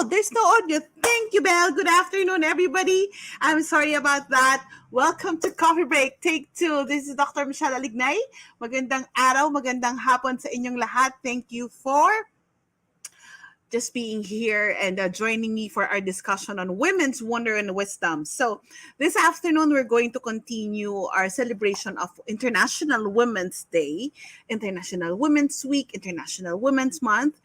Oh, there's no audio. Thank you, Belle. Good afternoon, everybody. I'm sorry about that. Welcome to Coffee Break, Take 2. This is Dr. Michele Alignay. Magandang araw, magandang hapon sa inyong lahat. Thank you for just being here and joining me for our discussion on women's wonder and wisdom. So, this afternoon, we're going to continue our celebration of International Women's Day, International Women's Week, International Women's Month.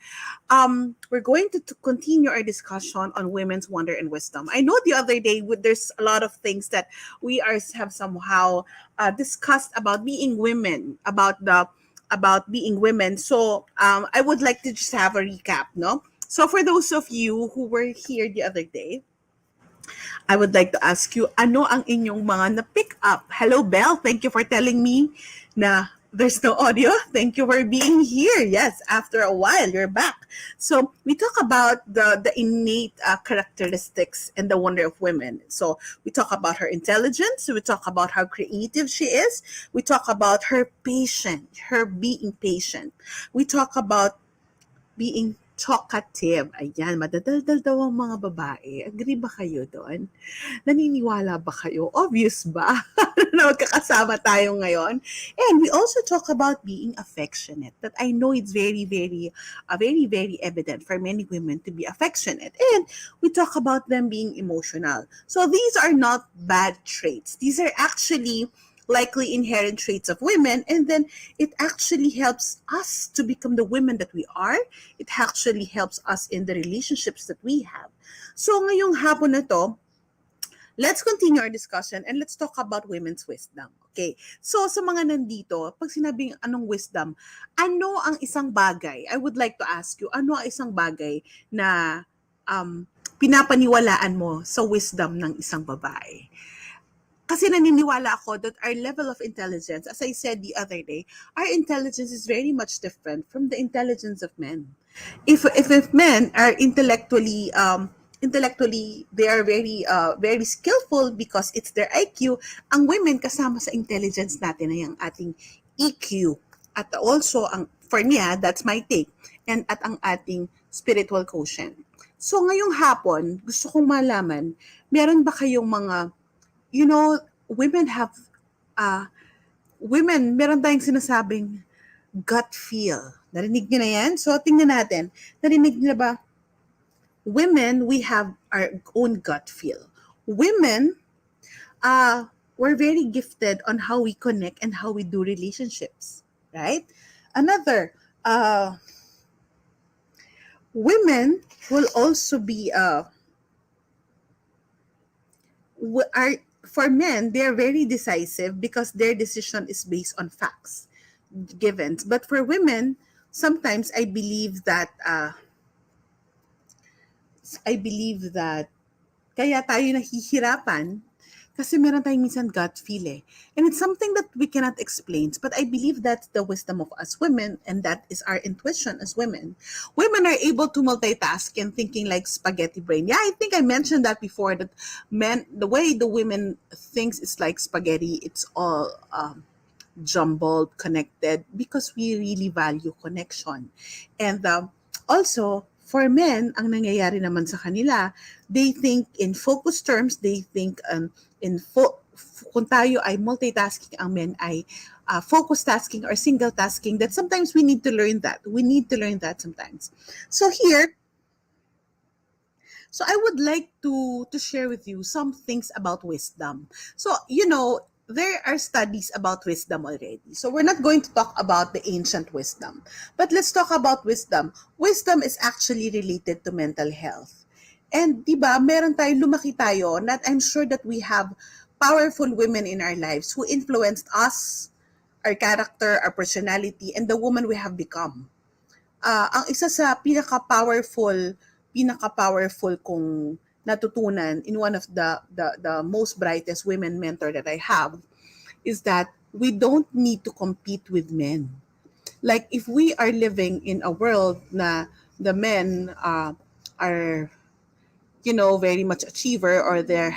We're going to continue our discussion on women's wonder and wisdom. I know the other day there's a lot of things that have somehow discussed about being women, about being women. So I would like to just have a recap, no? So for those of you who were here the other day, I would like to ask you, ano ang inyong mga na-pick up? Hello, Belle. Thank you for telling me na there's no audio. Thank you for being here. Yes, after a while, you're back. So we talk about the innate characteristics and the wonder of women. So we talk about her intelligence. We talk about how creative she is. We talk about her being patient. We talk about being talkative. Ayan, madadaldal daw ang mga babae. Agree ba kayo doon? Naniniwala ba kayo? Obvious ba? Na magkakasama tayo ngayon? And we also talk about being affectionate. That I know it's very, very, very evident for many women to be affectionate. And we talk about them being emotional. So these are not bad traits. These are actually likely inherent traits of women, and then it actually helps us to become the women that we are. It actually helps us in the relationships that we have. So ngayong hapon na to, let's continue our discussion and let's talk about women's wisdom. Okay, so sa mga nandito, pag sinabing anong wisdom, ano ang isang bagay, I would like to ask you, ano ang isang bagay na pinapaniwalaan mo sa wisdom ng isang babae? Kasi naniniwala ako that our level of intelligence, as I said the other day, our intelligence is very much different from the intelligence of men. If men are intellectually they are very skillful because it's their IQ, ang women kasama sa intelligence natin ay ang ating EQ at also ang for me, that's my take, and at ang ating spiritual quotient. So ngayong hapon, gusto kong malaman, meron ba kayong mga women have, meron tayong sinasabing gut feel. Narinig niyo na yan? So, tingnan natin. Narinig niyo na ba? Women, we have our own gut feel. Women, we're very gifted on how we connect and how we do relationships. Right? Another, women will also be, for men, they're very decisive because their decision is based on facts, givens. But for women, sometimes I believe that kaya tayo nahihirapan kasi meron tayong minsan gut feel eh. And it's something that we cannot explain. But I believe that's the wisdom of us women, and that is our intuition as women. Women are able to multitask and thinking like spaghetti brain. Yeah, I think I mentioned that before, that men, the way the women thinks is like spaghetti. It's all jumbled, connected, because we really value connection. And also, for men, ang nangyayari naman sa kanila, they think in focus terms, they think kung tayo ay multitasking, ang men ay focus tasking or single tasking, that sometimes we need to learn that. We need to learn that sometimes. So I would like to share with you some things about wisdom. So, there are studies about wisdom already. So we're not going to talk about the ancient wisdom. But let's talk about wisdom. Wisdom is actually related to mental health. And diba, lumaki tayo, that I'm sure that we have powerful women in our lives who influenced us, our character, our personality, and the woman we have become. Ang isa sa pinaka-powerful kong natutunan in one of the most brightest women mentor that I have is that we don't need to compete with men. Like if we are living in a world na the men are very much achiever, or they're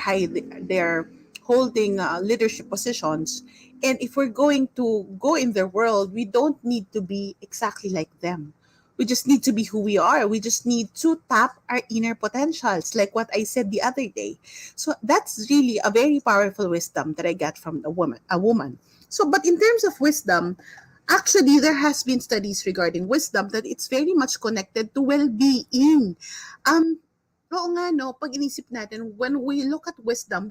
holding leadership positions, and if we're going to go in their world, we don't need to be exactly like them. We just need to be who we are. We just need to tap our inner potentials, like what I said the other day. So that's really a very powerful wisdom that I got from a woman. So, but in terms of wisdom, actually, there has been studies regarding wisdom that it's very much connected to well-being. Um, Oo nga, no, pag inisip natin, when we look at wisdom,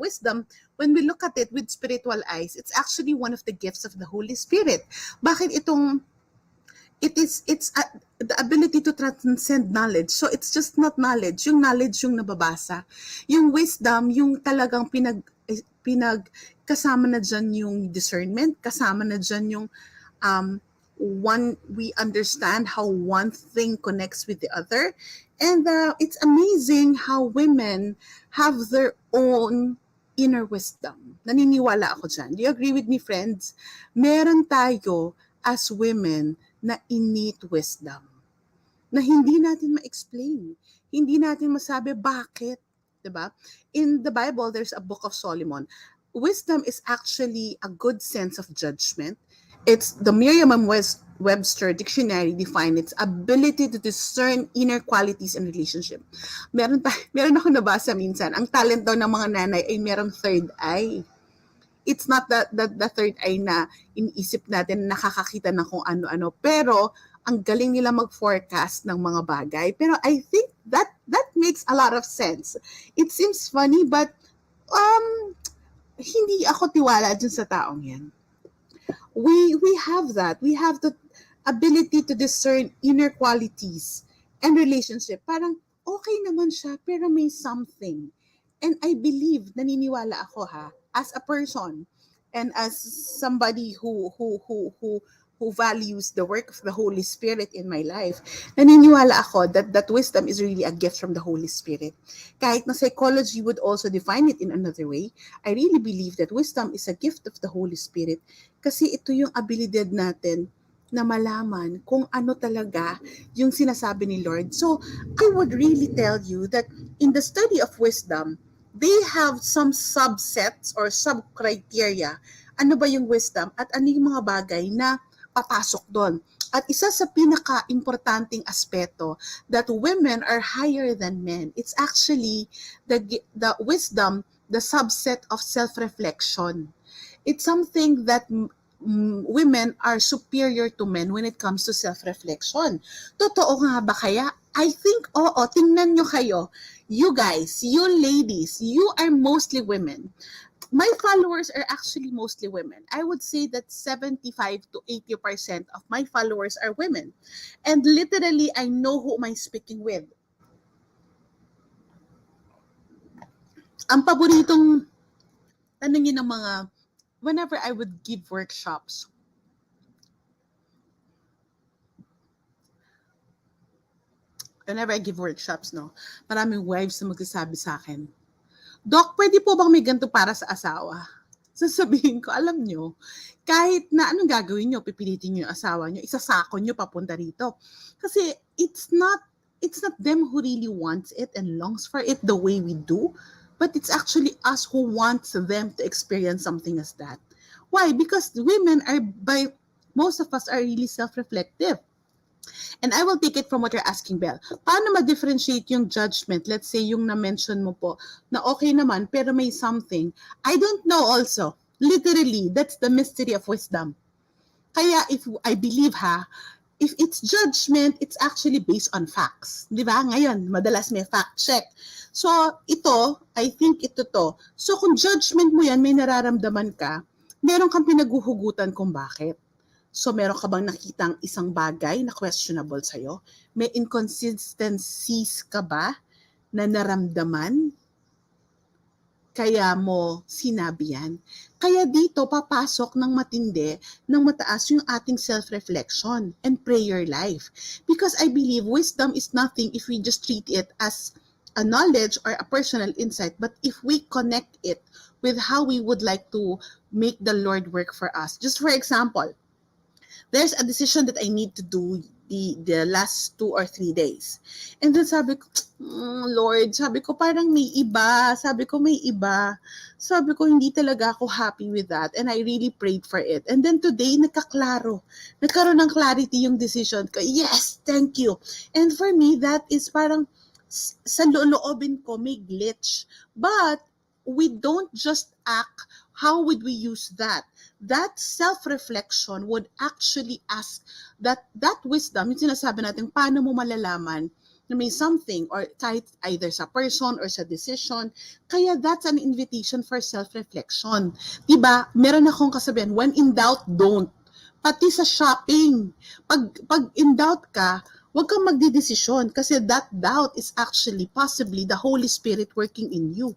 when we look at it with spiritual eyes, it's actually one of the gifts of the Holy Spirit. Bakit itong it's the ability to transcend knowledge. So it's just not knowledge, yung knowledge yung nababasa. Yung wisdom, yung talagang pinag kasama na diyan yung discernment, kasama na diyan yung one we understand how one thing connects with the other. And it's amazing how women have their own inner wisdom. Naniniwala ako dyan. Do you agree with me, friends? Meron tayo as women na innate wisdom na hindi natin ma-explain. Hindi natin masabi bakit. 'Di ba? In the Bible, there's a book of Solomon. Wisdom is actually a good sense of judgment. It's the Merriam-Webster dictionary define its ability to discern inner qualities and relationship. Meron ako nabasa minsan, ang talent daw ng mga nanay ay merong third eye. It's not the third eye na iniisip natin nakakakita ng kung ano-ano, pero ang galing nila mag-forecast ng mga bagay. Pero I think that makes a lot of sense. It seems funny, but hindi ako tiwala dun sa taong yan. We have that. We have the ability to discern inner qualities and relationship. Parang okay naman siya, pero may something. And I believe, naniniwala ako as a person and as somebody who values the work of the Holy Spirit in my life, naniniwala ako that wisdom is really a gift from the Holy Spirit. Kahit na psychology would also define it in another way, I really believe that wisdom is a gift of the Holy Spirit kasi ito yung abilidad natin na malaman kung ano talaga yung sinasabi ni Lord. So, I would really tell you that in the study of wisdom, they have some subsets or sub-criteria. Ano ba yung wisdom at ano yung mga bagay na papasok doon. At isa sa pinaka-importanting aspeto that women are higher than men, it's actually the wisdom, the subset of self-reflection. It's something that women are superior to men when it comes to self-reflection. Totoo nga ba kaya? I think, oo, tingnan nyo kayo. You guys, you ladies, you are mostly women. My followers are actually mostly women. I would say that 75 to 80% of my followers are women. And literally, I know who am I speaking with. Ang paboritong tanongin ng mga, whenever I would give workshops, no, maraming wives na magsasabi sa akin, Doc, pwede po bang may ganito para sa asawa? Sasabihin ko, alam nyo, kahit na anong gagawin nyo, pipilitin nyo yung asawa nyo, isasako nyo papunta rito. Kasi it's not them who really wants it and longs for it the way we do, but it's actually us who wants them to experience something as that. Why? Because women most of us are really self-reflective. And I will take it from what you're asking, Belle. Paano ma-differentiate yung judgment? Let's say yung na-mention mo po na okay naman pero may something. I don't know also. Literally, that's the mystery of wisdom. Kaya if I believe if it's judgment, it's actually based on facts. Di ba? Ngayon, madalas may fact check. So, ito, I think ito to. So, kung judgment mo yan, may nararamdaman ka, meron kang pinaguhugutan kung bakit. So, meron ka bang nakitang isang bagay na questionable sa'yo? May inconsistencies ka ba na naramdaman? Kaya mo sinabi yan. Kaya dito, papasok ng matindi, ng mataas yung ating self-reflection and prayer life. Because I believe wisdom is nothing if we just treat it as a knowledge or a personal insight, but if we connect it with how we would like to make the Lord work for us. Just for example, there's a decision that I need to do the last 2 or 3 days. And then sabi ko, Lord, sabi ko parang may iba. Sabi ko may iba. Sabi ko hindi talaga ako happy with that. And I really prayed for it. And then today, nagkaklaro. Nagkaroon ng clarity yung decision ko. Yes, thank you. And for me, that is parang sa loobin ko may glitch. But we don't just act. How would we use that? That self-reflection would actually ask that wisdom, yung sinasabi natin, paano mo malalaman na may something or kahit either sa person or sa decision. Kaya that's an invitation for self-reflection. Diba? Meron akong kasabihan, when in doubt, don't. Pati sa shopping. Pag in doubt ka, huwag kang magdidesisyon kasi that doubt is actually possibly the Holy Spirit working in you.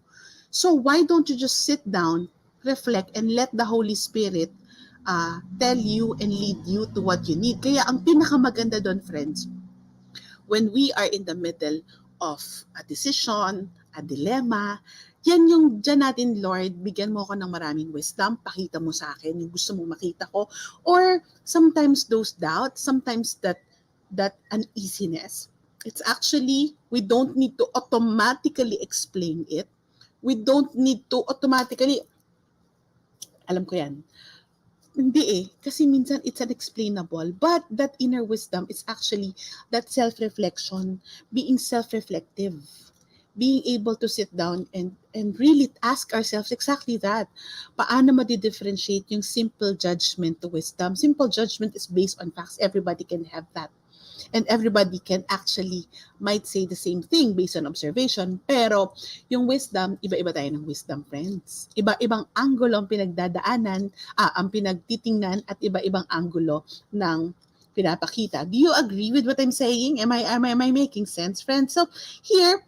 So why don't you just sit down, reflect, and let the Holy Spirit tell you and lead you to what you need. Kaya ang pinakamaganda doon, friends, when we are in the middle of a decision, a dilemma, yan yung dyan natin, Lord, bigyan mo ako ng maraming wisdom, pakita mo sa akin yung gusto mong makita ko. Or sometimes those doubts, sometimes that uneasiness, it's actually, we don't need to automatically explain it. We don't need to automatically, alam ko yan, hindi kasi minsan it's unexplainable. But that inner wisdom is actually that self-reflection, being self-reflective, being able to sit down and really ask ourselves exactly that. Paano ma-differentiate yung simple judgment to wisdom? Simple judgment is based on facts. Everybody can have that. And everybody can actually might say the same thing based on observation. Pero yung wisdom, iba-iba tayo ng wisdom, friends. Iba-ibang anggulo ang pinagdadaanan, ang pinagtitingnan at iba-ibang anggulo ng pinapakita. Do you agree with what I'm saying? Am I making sense, friends? So here,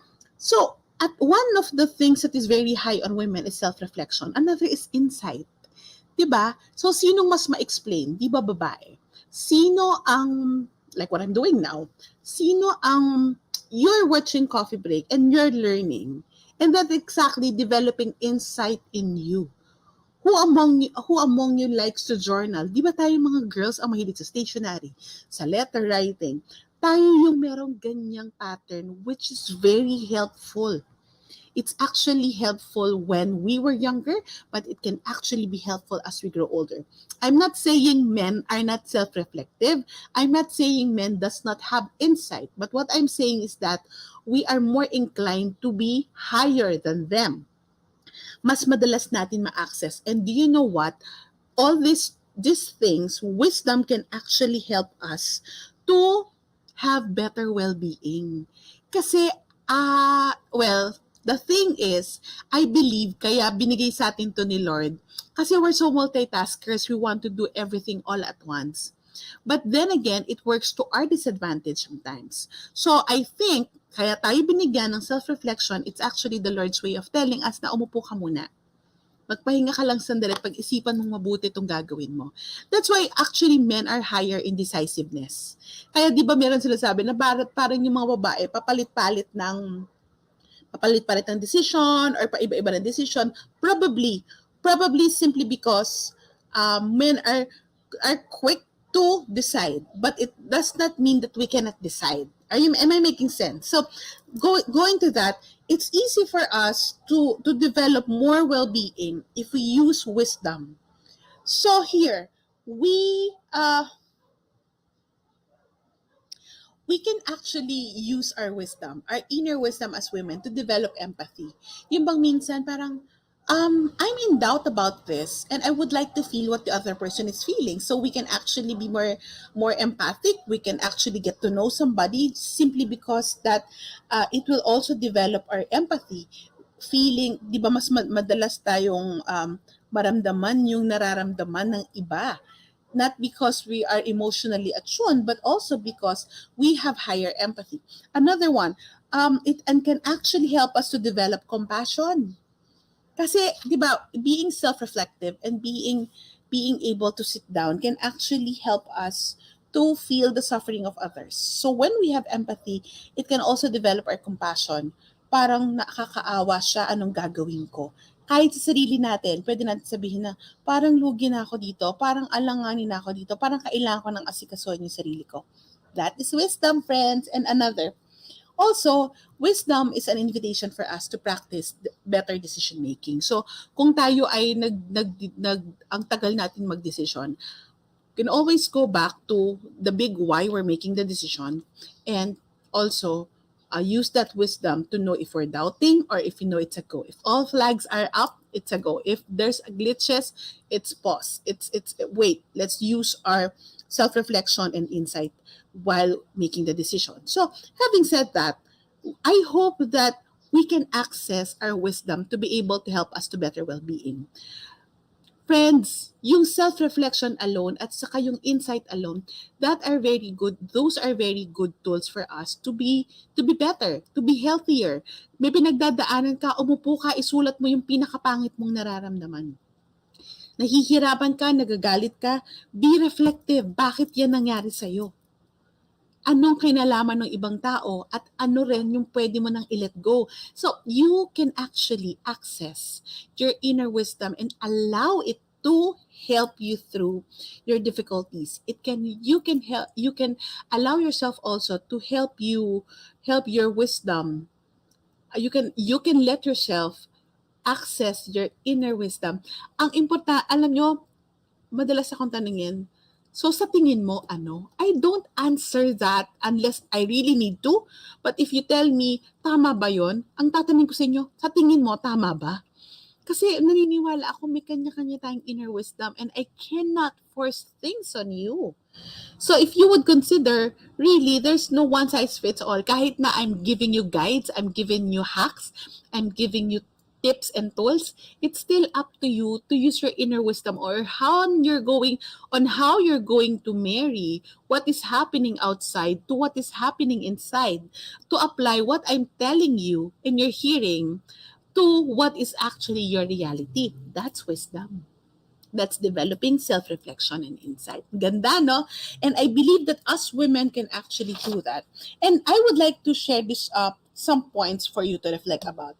at one of the things that is very high on women is self-reflection. Another is insight. Diba? So sinong mas ma-explain? Di ba babae? Sino ang like what I'm doing now, sino ang you're watching Coffee Break and you're learning, and that exactly developing insight in you. Who among you likes to journal? Di ba tayo mga girls ang mahilig sa stationery, sa letter writing? Tayo yung merong ganyang pattern which is very helpful. It's actually helpful when we were younger, but it can actually be helpful as we grow older. I'm not saying men are not self-reflective. I'm not saying men does not have insight. But what I'm saying is that we are more inclined to be higher than them. Mas madalas natin ma-access. And do you know what? All these things, wisdom can actually help us to have better well-being. Kasi, the thing is, I believe, kaya binigay sa atin to ni Lord, kasi we're so multitaskers, we want to do everything all at once. But then again, it works to our disadvantage sometimes. So I think, kaya tayo binigyan ng self-reflection, it's actually the Lord's way of telling us na umupo ka muna. Magpahinga ka lang sandali, pag-isipan mong mabuti itong gagawin mo. That's why actually men are higher in decisiveness. Kaya di ba meron sila sabi na parang yung mga babae, papalit-palit ng decision or paiba-iba ng decision, probably simply because men are quick to decide, but it does not mean that we cannot decide. Am I making sense? So going to that, it's easy for us to develop more well-being if we use wisdom. So here we can actually use our wisdom, our inner wisdom as women, to develop empathy. Yung bang minsan parang, I'm in doubt about this and I would like to feel what the other person is feeling. So we can actually be more empathic. We can actually get to know somebody simply because that it will also develop our empathy. Feeling, di ba mas madalas tayong maramdaman yung nararamdaman ng iba. Not because we are emotionally attuned, but also because we have higher empathy. Another one, it and can actually help us to develop compassion. Kasi, di ba, being self-reflective and being able to sit down can actually help us to feel the suffering of others. So when we have empathy, it can also develop our compassion. Parang nakakaawa siya, anong gagawin ko? Kahit sa sarili natin, pwede natin sabihin na parang lugi na ako dito, parang alanganin na ako dito, parang kailangan ko ng asikasuhin yung sarili ko. That is wisdom, friends. And another, also, wisdom is an invitation for us to practice better decision making. So, kung tayo ay ang tagal natin magdesisyon, can always go back to the big why we're making the decision, and also use that wisdom to know if we're doubting or if you know it's a go. If all flags are up, it's a go. If there's glitches, it's pause. It's wait. Let's use our self-reflection and insight while making the decision. So, having said that, I hope that we can access our wisdom to be able to help us to better well-being. Friends, yung self-reflection alone at saka yung insight alone, that are very good. Those are very good tools for us to be better, to be healthier. May pinagdadaanan ka, umupo ka, isulat mo yung pinakapangit mong nararamdaman. Nahihirapan ka, nagagalit ka, be reflective. Bakit yan nangyari sa'yo? Anong kinalaman ng ibang tao at ano rin yung pwede mo nang i-let go. So, you can actually access your inner wisdom and allow it to help you through your difficulties. You can allow yourself also to help your wisdom. You can let yourself access your inner wisdom. Ang alam nyo, madalas akong tanungin, so sa tingin mo, ano? I don't answer that unless I really need to. But if you tell me, tama ba yon? Ang tatanungin ko sa inyo, sa tingin mo, tama ba? Kasi naniniwala ako may kanya-kanya tayong inner wisdom and I cannot force things on you. So if you would consider, really, there's no one size fits all. Kahit na I'm giving you guides, I'm giving you hacks, I'm giving you tips and tools, it's still up to you to use your inner wisdom or how you're going to marry what is happening outside to what is happening inside, to apply what I'm telling you and you're hearing to what is actually your reality. That's wisdom. That's developing self-reflection and insight. Ganda, no? And I believe that us women can actually do that. And I would like to share this some points for you to reflect about.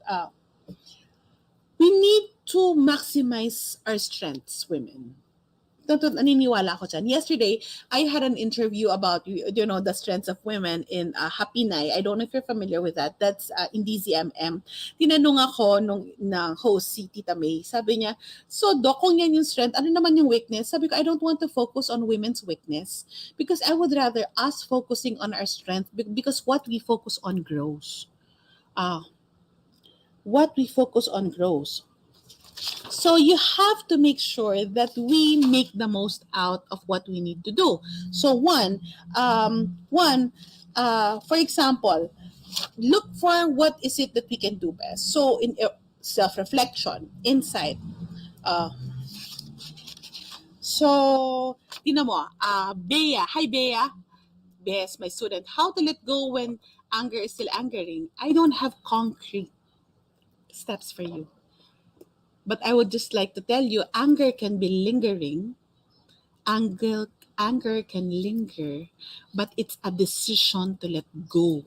We need to maximize our strengths, women. Naniniwala ako dyan. Yesterday, I had an interview about, the strengths of women in Happy Night. I don't know if you're familiar with that. That's in DZMM. Tinanong ako ng host, si Tita May. Sabi niya, so Doc, kung yan yung strength, ano naman yung weakness? Sabi ko, I don't want to focus on women's weakness because I would rather us focusing on our strength because what we focus on grows. What we focus on grows. So you have to make sure that we make the most out of what we need to do. So for example, look for what is it that we can do best. So in self-reflection, insight. So, tinan mo, Bea. Hi, Bea. Bea is my student. How to let go when anger is still angering. I don't have concrete steps for you. But I would just like to tell you, anger can be lingering. Anger can linger, but it's a decision to let go.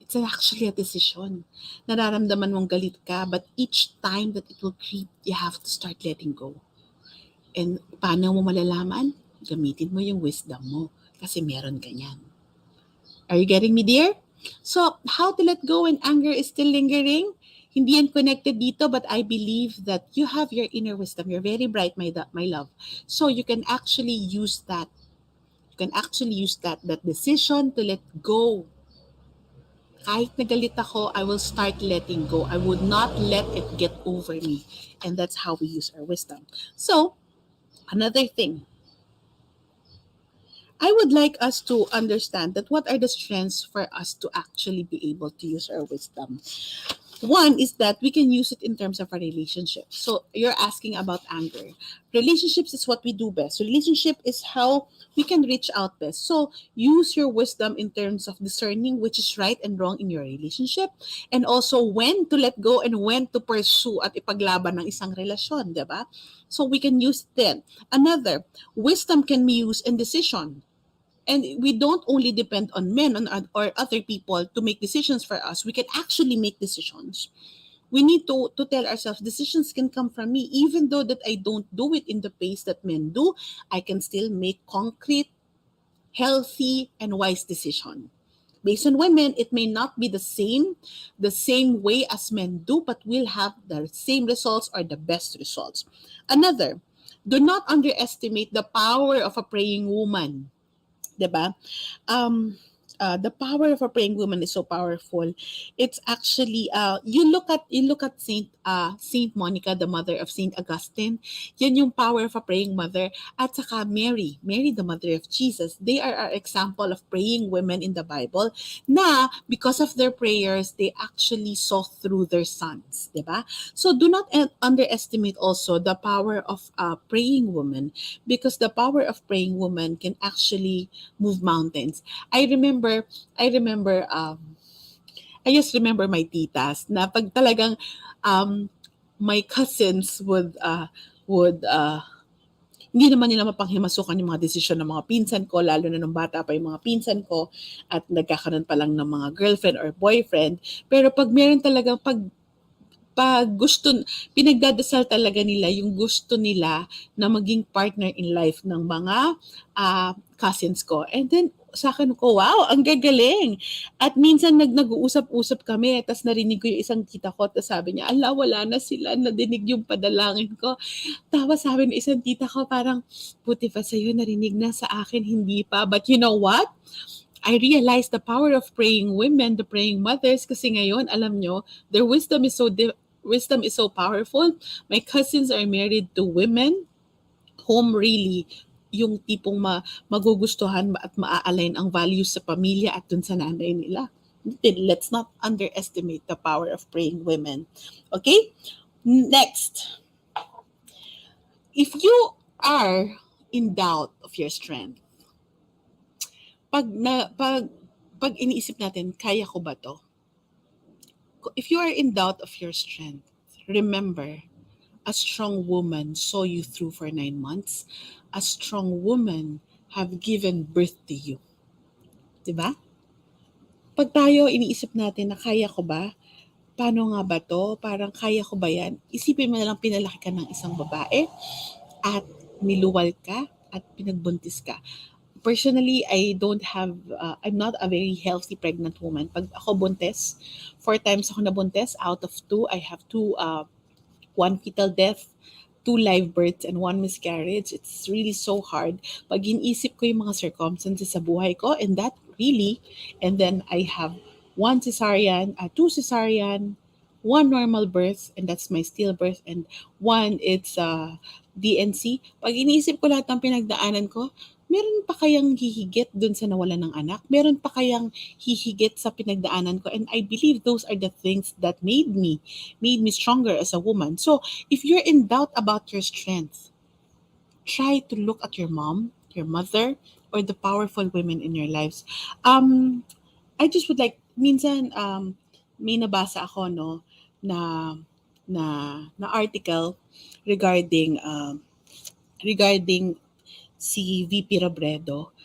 It's actually a decision. Nararamdaman mong galit ka, but each time that it will creep, you have to start letting go. And paano mo malalaman? Gamitin mo yung wisdom mo kasi meron ganyan. Are you getting me, dear? So, how to let go when anger is still lingering? Hindi yan connected dito, but I believe that you have your inner wisdom. You're very bright, my love. So you can actually use that. That decision to let go. Kahit nagalit ako, I will start letting go. I would not let it get over me. And that's how we use our wisdom. So, another thing. I would like us to understand that what are the strengths for us to actually be able to use our wisdom. One is that we can use it in terms of a relationship. So you're asking about anger. Relationships is what we do best. Relationship is how we can reach out best. So use your wisdom in terms of discerning which is right and wrong in your relationship, and also when to let go and when to pursue at ipaglaban ng isang relasyon, di ba? So we can use it then. Another, wisdom can be used in decision. And we don't only depend on men or other people to make decisions for us. We can actually make decisions. We need to tell ourselves decisions can come from me. Even though that I don't do it in the pace that men do, I can still make concrete healthy and wise decision. Based on women, it may not be the same way as men do, but will have the same results or the best results. Another, do not underestimate the power of a praying woman. 'Di ba? Um, the power of a praying woman is so powerful. It's actually you look at Saint Monica, the mother of Saint Augustine. Yan yung power of a praying mother. At saka Mary, the mother of Jesus. They are our example of praying women in the Bible na because of their prayers, they actually saw through their sons, 'di ba? So do not underestimate also the power of a praying woman, because the power of praying woman can actually move mountains. I just remember my titas na pag talagang um, my cousins would hindi naman nila mapanghimasukan yung mga desisyon ng mga pinsan ko, lalo na nung bata pa yung mga pinsan ko at nagkakaroon pa lang ng mga girlfriend or boyfriend. Pero pag meron talagang pag gusto, pinagdadasal talaga nila yung gusto nila na maging partner in life ng mga cousins ko. And then, sa akin ko, wow, ang gagaling. At minsan nag-uusap-usap kami, tapos narinig ko yung isang tita ko, tapos sabi niya, ala, wala na sila, nadinig yung padalangin ko. Tapos sabi ng isang tita ko, parang, buti pa sa'yo, narinig na sa akin, hindi pa. But you know what? I realized the power of praying women, the praying mothers, kasi ngayon, alam nyo, their wisdom is so powerful. My cousins are married to women whom really yung tipong magugustuhan at maa-align ang values sa pamilya at dun sa nanay nila. Let's not underestimate the power of praying women. Okay? Next, if you are in doubt of your strength, pag iniisip natin, kaya ko ba to? If you are in doubt of your strength, remember, a strong woman saw you through for 9 months. A strong woman have given birth to you. Diba? Pag tayo iniisip natin na kaya ko ba? Paano nga ba to? Parang kaya ko ba yan? Isipin mo na lang pinalaki ka ng isang babae at niluwal ka at pinagbuntis ka. Personally, I'm not a very healthy pregnant woman. Pag ako buntis, 4 times ako nabuntis. Out of 2, I have 1 fetal death, 2 live births, and 1 miscarriage. It's really so hard. Pag iniisip ko yung mga circumstances sa buhay ko, and then I have 1 cesarean, 2 cesarean, 1 normal birth, and that's my stillbirth, and 1 it's DNC. Pag iniisip ko lahat ng pinagdaanan ko, meron pa kayang hihigit dun sa nawalan ng anak? Meron pa kayang hihigit sa pinagdaanan ko? And I believe those are the things that made me stronger as a woman. So, if you're in doubt about your strength, try to look at your mom, your mother, or the powerful women in your lives. I just would like, minsan, may nabasa ako, no, na article regarding si VP Robredo.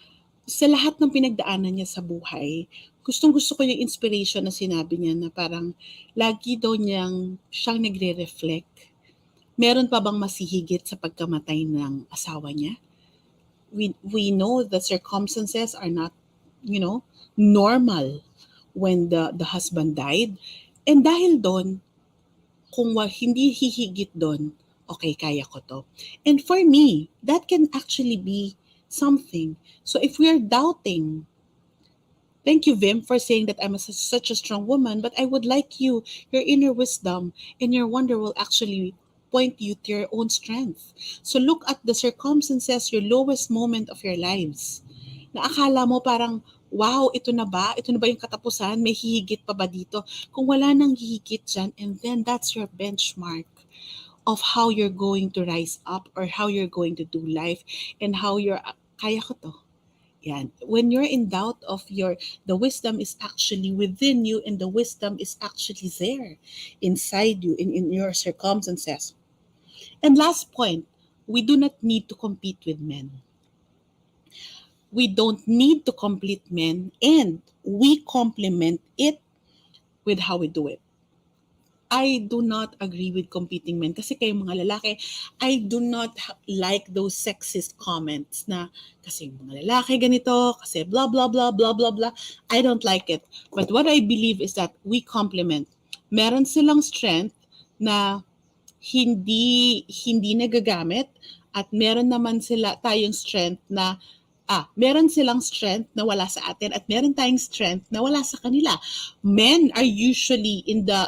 Sa lahat ng pinagdaanan niya sa buhay, gustong-gusto ko yung inspiration na sinabi niya na parang lagi daw siyang nagre-reflect. Meron pa bang masihigit sa pagkamatay ng asawa niya? We know the circumstances are not, normal when the husband died. And dahil doon, kung hindi hihigit doon, okay, kaya ko to. And for me, that can actually be something. So if we are doubting, thank you, Vim, for saying that I'm such a strong woman, but I would like your inner wisdom and your wonder will actually point you to your own strength. So look at the circumstances, your lowest moment of your lives. Na akala mo parang, wow, ito na ba? Ito na ba yung katapusan? May hihigit pa ba dito? Kung wala nang hihigit dyan, and then that's your benchmark of how you're going to rise up or how you're going to do life and how kaya ko to. Yan. When you're in doubt of the wisdom is actually within you and the wisdom is actually there inside you in your circumstances. And last point, we do not need to compete with men. We don't need to complete men, and we complement it with how we do it. I do not agree with competing men kasi kayo mga lalaki, I do not like those sexist comments na kasi mga lalaki ganito, kasi blah blah blah blah blah blah. I don't like it. But what I believe is that we complement. Meron silang strength na hindi nagagamit at meron naman sila tayong strength na meron silang strength na wala sa atin at meron tayong strength na wala sa kanila. Men are usually in the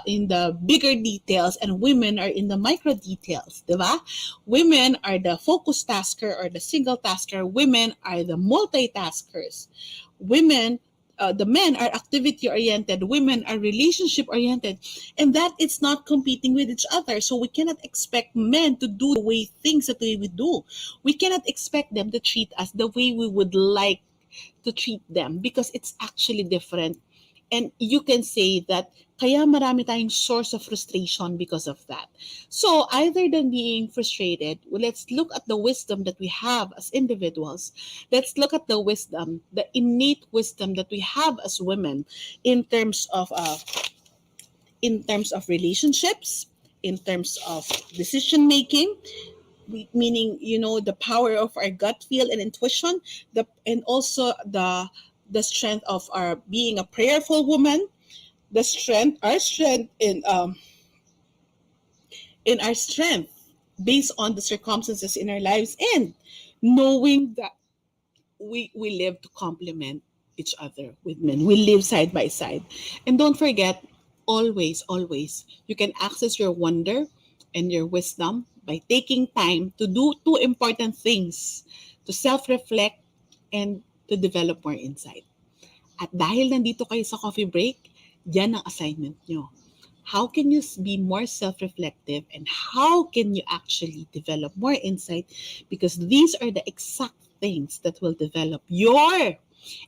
bigger details and women are in the micro details, di ba? Women are the focus tasker or the single tasker. Women are the multitaskers. Women the men are activity oriented, women are relationship oriented, and that it's not competing with each other. So we cannot expect men to do the way things that we do. We cannot expect them to treat us the way we would like to treat them because it's actually different. And you can say that kaya marami tayong source of frustration because of that. So either than being frustrated, well, let's look at the wisdom that we have as individuals. Let's look at the wisdom, the innate wisdom that we have as women in terms of relationships, in terms of decision making, meaning the power of our gut feel and intuition, and also the strength of our being a prayerful woman, our strength in our strength based on the circumstances in our lives, and knowing that we live to complement each other with men. We live side by side. And don't forget, always, you can access your wonder and your wisdom by taking time to do two important things: to self-reflect and to develop more insight. At dahil nandito kayo sa coffee break, yan ang assignment nyo. How can you be more self-reflective and how can you actually develop more insight? Because these are the exact things that will develop your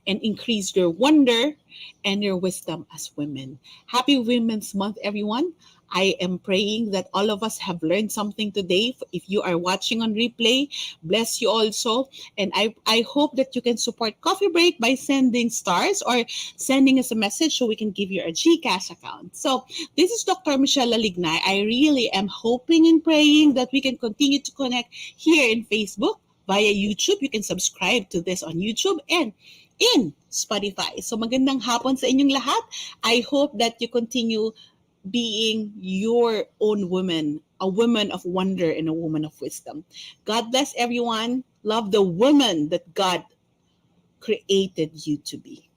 and increase your wonder and your wisdom as women. Happy Women's Month, everyone. I am praying that all of us have learned something today. If you are watching on replay, bless you also. And I hope that you can support Coffee Break by sending stars or sending us a message so we can give you a GCash account. So this is Dr. Michele Lignay. I really am hoping and praying that we can continue to connect here in Facebook, via YouTube. You can subscribe to this on YouTube and in Spotify. So magandang hapon sa inyong lahat. I hope that you continue being your own woman, a woman of wonder and a woman of wisdom. God bless everyone. Love the woman that God created you to be.